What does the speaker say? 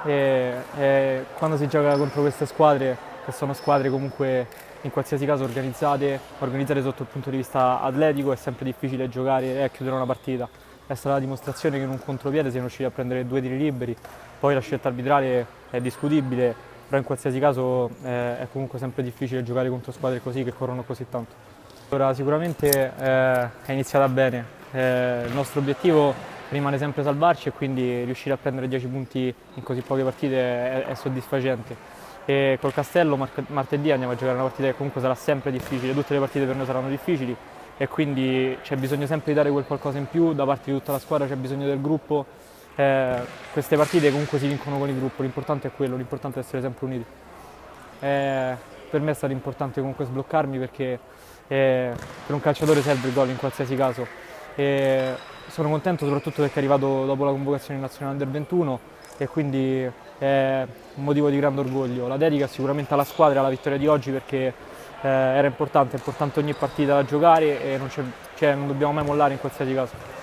E quando si gioca contro queste squadre, che sono squadre comunque in qualsiasi caso organizzate sotto il punto di vista atletico, è sempre difficile giocare e chiudere una partita. È stata la dimostrazione che in un contropiede siamo riusciti a prendere 2 tiri liberi, poi la scelta arbitrale è discutibile, però in qualsiasi caso è comunque sempre difficile giocare contro squadre così che corrono così tanto. Allora, sicuramente è iniziata bene. Il nostro obiettivo rimane sempre salvarci e quindi riuscire a prendere 10 punti in così poche partite è soddisfacente. E col Castello martedì andiamo a giocare una partita che comunque sarà sempre difficile, tutte le partite per noi saranno difficili e quindi c'è bisogno sempre di dare quel qualcosa in più da parte di tutta la squadra, c'è bisogno del gruppo. Queste partite comunque si vincono con il gruppo, l'importante è quello, l'importante è essere sempre uniti. Per me è stato importante comunque sbloccarmi perché per un calciatore serve il gol in qualsiasi caso. E sono contento soprattutto perché è arrivato dopo la convocazione in nazionale Under 21 e quindi è un motivo di grande orgoglio. La dedica sicuramente alla squadra, alla vittoria di oggi perché è importante ogni partita da giocare e non dobbiamo mai mollare in qualsiasi caso.